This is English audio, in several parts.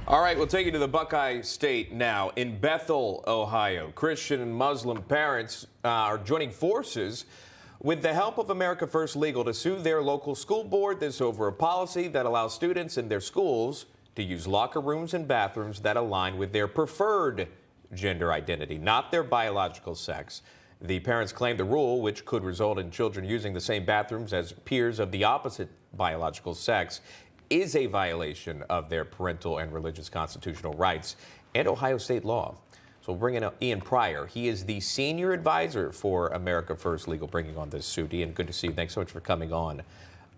All right, we'll take you to the Buckeye State now. In Bethel, Ohio, Christian and Muslim parents are joining forces with the help of America First Legal to sue their local school board. This over a policy that allows students in their schools to use locker rooms and bathrooms that align with their preferred gender identity, not their biological sex. The parents claim the rule, which could result in children using the same bathrooms as peers of the opposite biological sex, is a violation of their parental and religious constitutional rights and Ohio state law. So we'll bring in Ian Pryor. He is the senior advisor for America First Legal, bringing on this suit. Ian, good to see you. Thanks so much for coming on.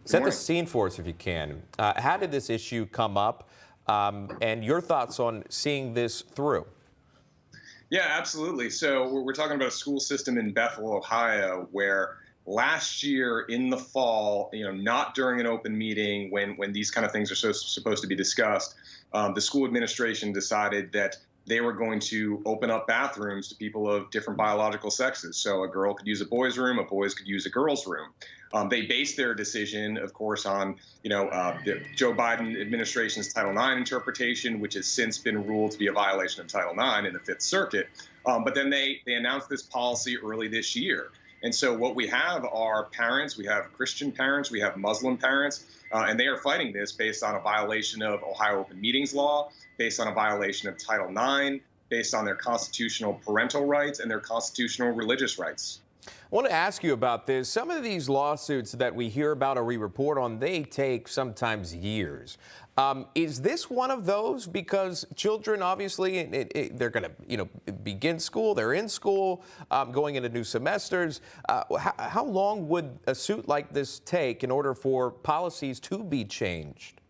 Set the scene for us if you can. How did this issue come up, and your thoughts on seeing this through? Yeah, absolutely. So we're talking about a school system in Bethel, Ohio, where last year in the fall, not during an open meeting when these kind of things are supposed to be discussed, the school administration decided that they were going to open up bathrooms to people of different biological sexes. So a girl could use a boy's room, a boys could use a girl's room. They based their decision, of course, on the Joe Biden administration's Title IX interpretation, which has since been ruled to be a violation of Title IX in the Fifth Circuit. But then they announced this policy early this year. And so what we have are parents, we have Christian parents, we have Muslim parents, and they are fighting this based on a violation of Ohio Open Meetings law, based on a violation of Title IX, based on their constitutional parental rights and their constitutional religious rights. I want to ask you about this. Some of these lawsuits that we hear about or we report on, they take sometimes years. Is this one of those? Because children, obviously, they're going to, begin school, they're in school, going into new semesters. How long would a suit like this take in order for policies to be changed?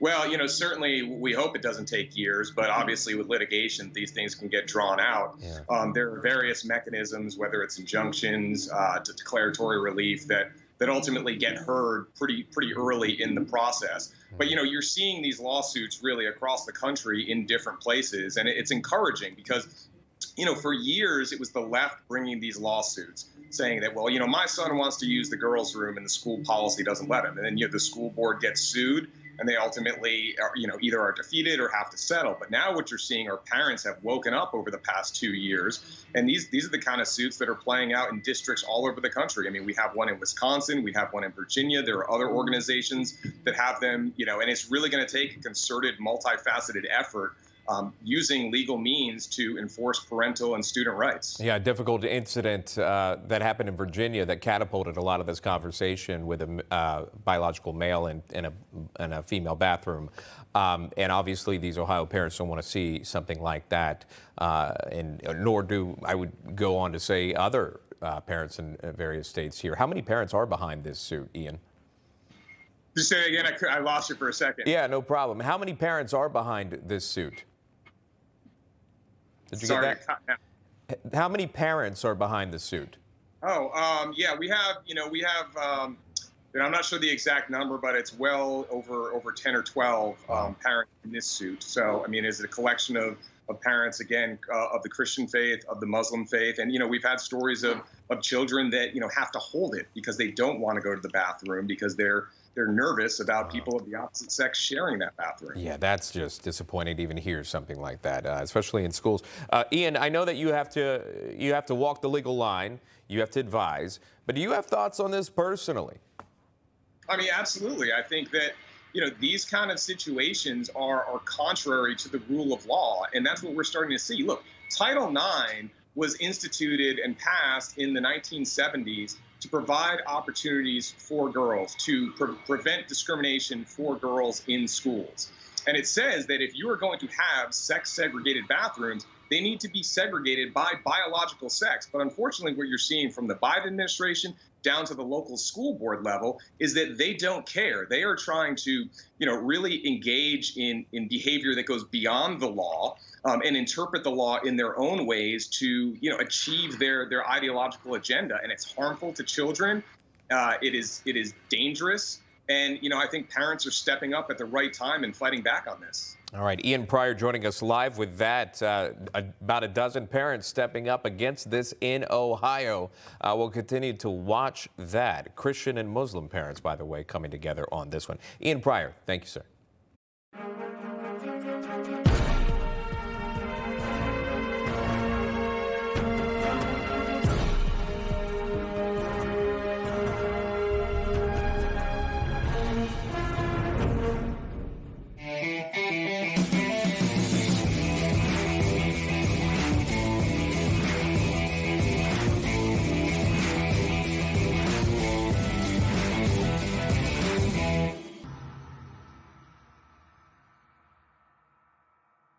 Well, certainly we hope it doesn't take years, but obviously with litigation, these things can get drawn out. Yeah. There are various mechanisms, whether it's injunctions, to declaratory relief, that ultimately get heard pretty early in the process. But, you're seeing these lawsuits really across the country in different places, and it's encouraging because, for years it was the left bringing these lawsuits saying that, well, my son wants to use the girls' room and the school policy doesn't let him. And then the school board gets sued, and they ultimately are, either are defeated or have to settle. But now what you're seeing are parents have woken up over the past 2 years, and these are the kind of suits that are playing out in districts all over the country. I mean, we have one in Wisconsin, we have one in Virginia. There are other organizations that have them, and it's really going to take a concerted, multifaceted effort using legal means to enforce parental and student rights. Yeah, a difficult incident that happened in Virginia that catapulted a lot of this conversation with a biological male in a female bathroom. And obviously these Ohio parents don't want to see something like that, and nor do, I would go on to say, other parents in various states here. How many parents are behind this suit, Ian? Just say it again, I lost you for a second. Yeah, no problem. How many parents are behind this suit? Did you get that? How many parents are behind the suit? Oh, yeah, we have, I'm not sure the exact number, but it's well over 10 or 12 parents in this suit. So, I mean, it's a collection of parents, again, of the Christian faith, of the Muslim faith. And, we've had stories of children that, have to hold it because they don't want to go to the bathroom because they're nervous about people of the opposite sex sharing that bathroom. Yeah, that's just disappointing to even hear something like that, especially in schools. Ian, I know that you have to walk the legal line, you have to advise, but do you have thoughts on this personally? I mean, absolutely. I think that these kind of situations are contrary to the rule of law, and that's what we're starting to see. Look, Title IX was instituted and passed in the 1970s to provide opportunities for girls, to prevent discrimination for girls in schools. And it says that if you are going to have sex-segregated bathrooms, they need to be segregated by biological sex. But unfortunately, what you're seeing from the Biden administration down to the local school board level is that they don't care. They are trying to, really engage in behavior that goes beyond the law and interpret the law in their own ways to, achieve their ideological agenda. And it's harmful to children. It is dangerous. And, I think parents are stepping up at the right time and fighting back on this. All right, Ian Pryor joining us live with that. About a dozen parents stepping up against this in Ohio. We'll continue to watch that. Christian and Muslim parents, by the way, coming together on this one. Ian Pryor, thank you, sir.